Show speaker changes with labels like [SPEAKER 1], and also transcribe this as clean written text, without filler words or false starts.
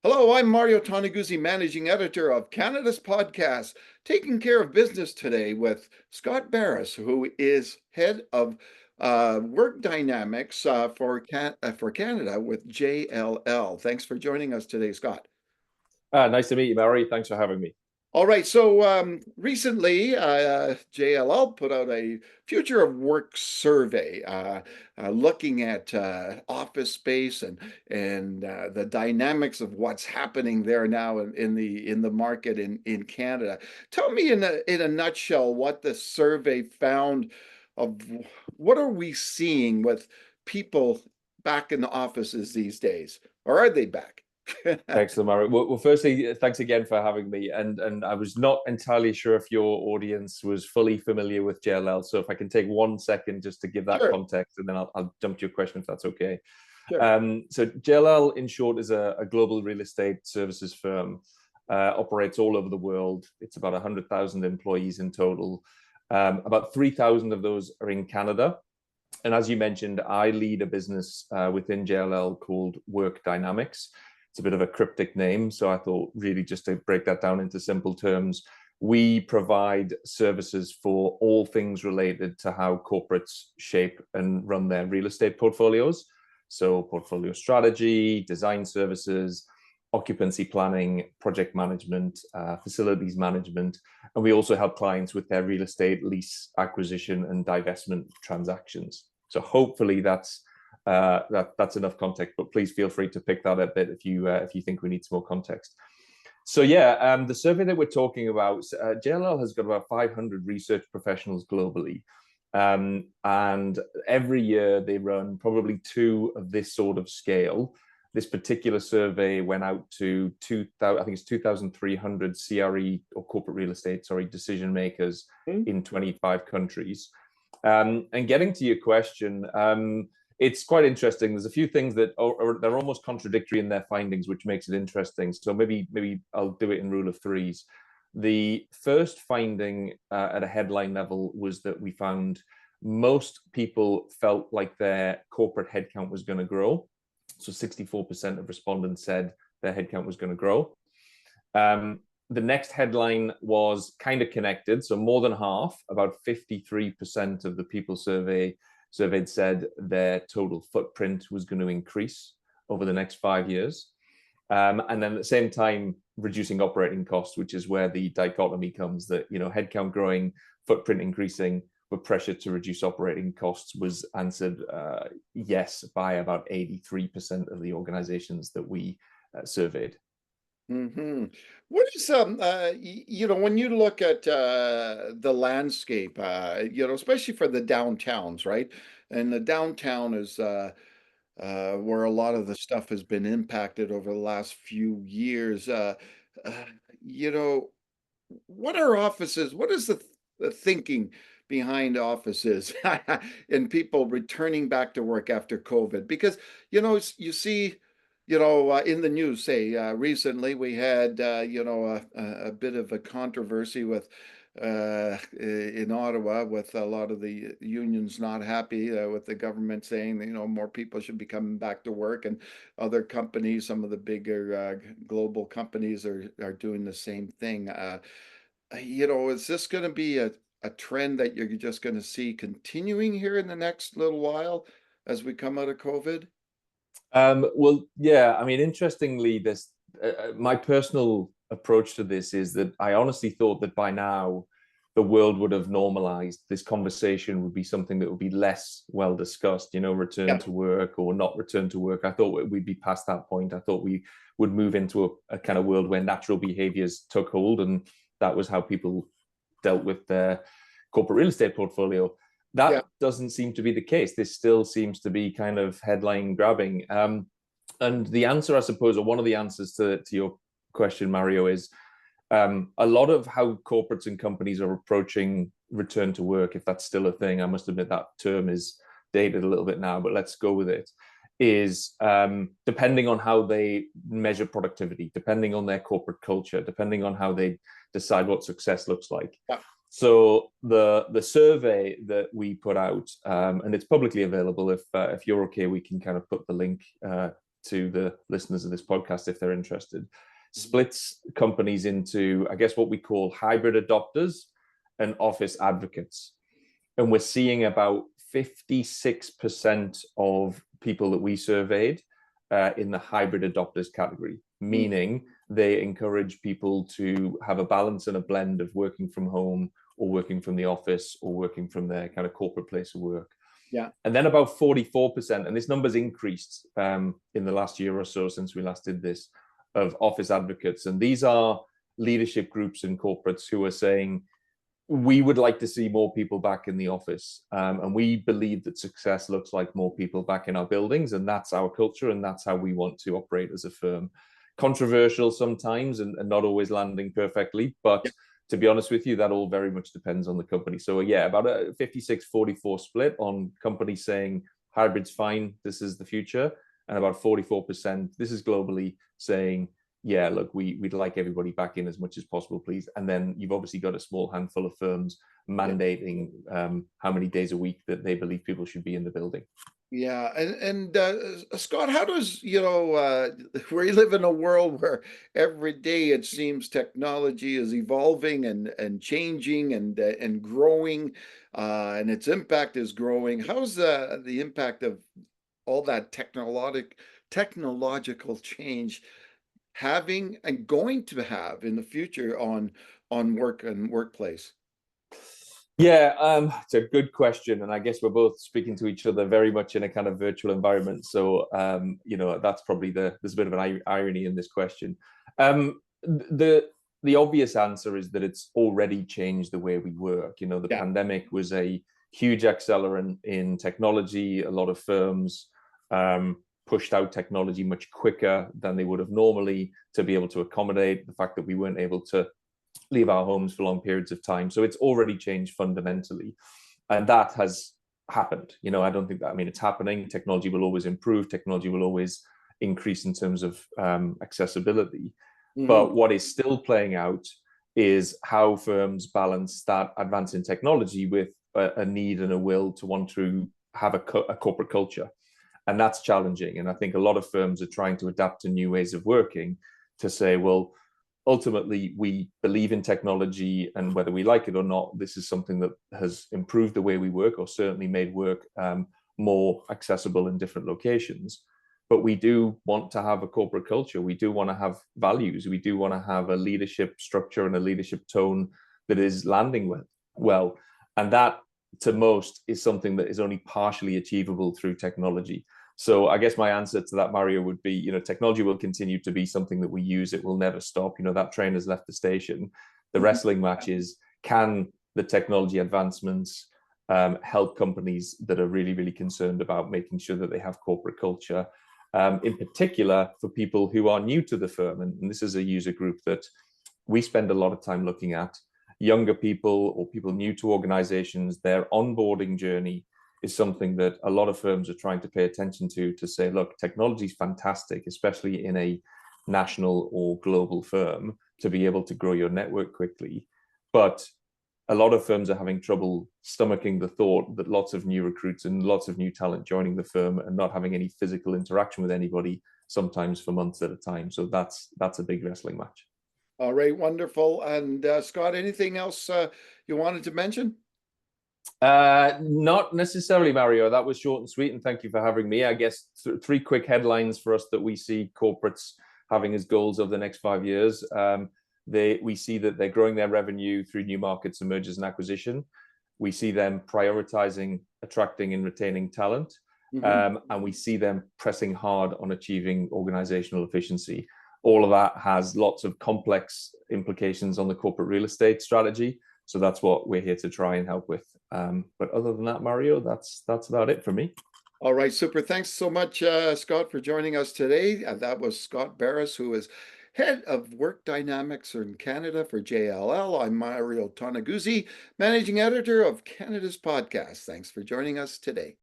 [SPEAKER 1] Hello, I'm Mario Toneguzzi, managing editor of Canada's podcast, taking care of business today with Scott Barras, who is head of work dynamics for Canada with JLL. Thanks for joining us today, Scott.
[SPEAKER 2] Nice to meet you, Mary. Thanks for having me.
[SPEAKER 1] All right, so recently JLL put out a future of work survey looking at office space and the dynamics of what's happening there now in the market in Canada. Tell me in a nutshell what the survey found of what are we seeing with people back in the offices these days, or are they back?
[SPEAKER 2] Excellent, Mary. Well, firstly, thanks again for having me. And I was not entirely sure if your audience was fully familiar with JLL. So if I can take 1 second just to give that
[SPEAKER 1] Sure,
[SPEAKER 2] context, and then I'll jump to your question if that's okay.
[SPEAKER 1] sure.
[SPEAKER 2] So JLL, in short, is a global real estate services firm. Operates all over the world. It's about 100,000 employees in total. About 3,000 of those are in Canada. And as you mentioned, I lead a business within JLL called Work Dynamics. It's a bit of a cryptic name, so I thought really just to break that down into simple terms, we provide services for all things related to how corporates shape and run their real estate portfolios. So portfolio strategy, design services, occupancy planning, project management, facilities management, and we also help clients with their real estate lease acquisition and divestment transactions. So hopefully that's enough context, but please feel free to pick that a bit if you think we need some more context. So yeah, the survey that we're talking about, JLL has got about 500 research professionals globally. And every year they run probably two of this sort of scale. This particular survey went out to 2000, I think it's 2,300 CRE or corporate real estate, sorry, decision makers in 25 countries. And getting to your question, it's quite interesting. There's a few things that they're almost contradictory in their findings, which makes it interesting. So maybe I'll do it in rule of threes. The first finding at a headline level was that we found most people felt like their corporate headcount was going to grow. So 64% of respondents said their headcount was going to grow. The next headline was kind of connected. So more than half, about 53% of the people surveyed said their total footprint was going to increase over the next 5 years. And then at the same time, reducing operating costs, which is where the dichotomy comes that, headcount growing, footprint increasing, but pressure to reduce operating costs was answered yes by about 83% of the organizations that we surveyed.
[SPEAKER 1] Hmm. What is when you look at the landscape, especially for the downtowns, right? And the downtown is where a lot of the stuff has been impacted over the last few years. Uh, you know, what are offices? What is the thinking behind offices and people returning back to work after COVID? Because, you see, in the news, say recently we had, a bit of a controversy with in Ottawa with a lot of the unions not happy with the government saying that, more people should be coming back to work, and other companies, some of the bigger global companies are doing the same thing. Is this going to be a trend that you're just going to see continuing here in the next little while as we come out of COVID?
[SPEAKER 2] Well, yeah, I mean, interestingly, this my personal approach to this is that I honestly thought that by now the world would have normalized. This conversation would be something that would be less well discussed, return
[SPEAKER 1] Yeah.
[SPEAKER 2] to work or not return to work. I thought we'd be past that point. I thought we would move into a kind of world where natural behaviors took hold, and that was how people dealt with their corporate real estate portfolio.
[SPEAKER 1] Yeah.
[SPEAKER 2] That doesn't seem to be the case. This still seems to be kind of headline grabbing. And the answer, I suppose, or one of the answers to your question, Mario, is a lot of how corporates and companies are approaching return to work, if that's still a thing. I must admit that term is dated a little bit now, but let's go with it. Is depending on how they measure productivity, depending on their corporate culture, depending on how they decide what success looks like.
[SPEAKER 1] Yeah.
[SPEAKER 2] So the survey that we put out, and it's publicly available. If you're okay, we can kind of put the link to the listeners of this podcast if they're interested, splits companies into, I guess, what we call hybrid adopters and office advocates. And we're seeing about 56% of people that we surveyed in the hybrid adopters category, meaning they encourage people to have a balance and a blend of working from home or working from the office or working from their kind of corporate place of work.
[SPEAKER 1] Yeah.
[SPEAKER 2] And then about 44%, and this number's increased in the last year or so since we last did this, of office advocates. And these are leadership groups and corporates who are saying, we would like to see more people back in the office. And we believe that success looks like more people back in our buildings. And that's our culture. And that's how we want to operate as a firm. Controversial sometimes and not always landing perfectly. But to be honest with you, that all very much depends on the company. So yeah, about a 56-44 split on companies saying hybrid's fine, this is the future. And about 44%, this is globally, saying, yeah, look, we'd like everybody back in as much as possible, please. And then you've obviously got a small handful of firms mandating how many days a week that they believe people should be in the building.
[SPEAKER 1] Yeah, and Scott, how does, we live in a world where every day it seems technology is evolving and changing and growing, and its impact is growing. How's the impact of all that technological change having and going to have in the future on work and workplace?
[SPEAKER 2] Yeah, it's a good question, and I guess we're both speaking to each other very much in a kind of virtual environment. So, that's probably there's a bit of an irony in this question. The obvious answer is that it's already changed the way we work. The
[SPEAKER 1] Yeah.
[SPEAKER 2] pandemic was a huge accelerant in technology. A lot of firms pushed out technology much quicker than they would have normally to be able to accommodate the fact that we weren't able to leave our homes for long periods of time. So it's already changed fundamentally. And that has happened. I don't think that, it's happening. Technology will always improve. Technology will always increase in terms of accessibility. But what is still playing out is how firms balance that advance in technology with a need and a will to want to have a corporate culture. And that's challenging. And I think a lot of firms are trying to adapt to new ways of working to say, well, ultimately, we believe in technology, and whether we like it or not, this is something that has improved the way we work, or certainly made work more accessible in different locations. But we do want to have a corporate culture. We do want to have values. We do want to have a leadership structure and a leadership tone that is landing well. And that, to most, is something that is only partially achievable through technology. So I guess my answer to that, Mario, would be, technology will continue to be something that we use. It will never stop. That train has left the station. The wrestling match is, can the technology advancements help companies that are really, really concerned about making sure that they have corporate culture, in particular for people who are new to the firm. And this is a user group that we spend a lot of time looking at. Younger people or people new to organizations, their onboarding journey is something that a lot of firms are trying to pay attention to say, look, technology is fantastic, especially in a national or global firm, to be able to grow your network quickly. But a lot of firms are having trouble stomaching the thought that lots of new recruits and lots of new talent joining the firm and not having any physical interaction with anybody, sometimes for months at a time. So that's a big wrestling match.
[SPEAKER 1] All right, wonderful. And Scott, anything else you wanted to mention?
[SPEAKER 2] Not necessarily, Mario. That was short and sweet, and thank you for having me. I guess three quick headlines for us that we see corporates having as goals over the next 5 years. We see that they're growing their revenue through new markets and mergers and acquisition. We see them prioritizing attracting and retaining talent. And we see them pressing hard on achieving organizational efficiency. All of that has lots of complex implications on the corporate real estate strategy. So that's what we're here to try and help with. But other than that, Mario, that's about it for me.
[SPEAKER 1] All right, super. Thanks so much, Scott, for joining us today. That was Scott Barras, who is Head of Work Dynamics in Canada for JLL. I'm Mario Toneguzzi, Managing Editor of Canada's Podcast. Thanks for joining us today.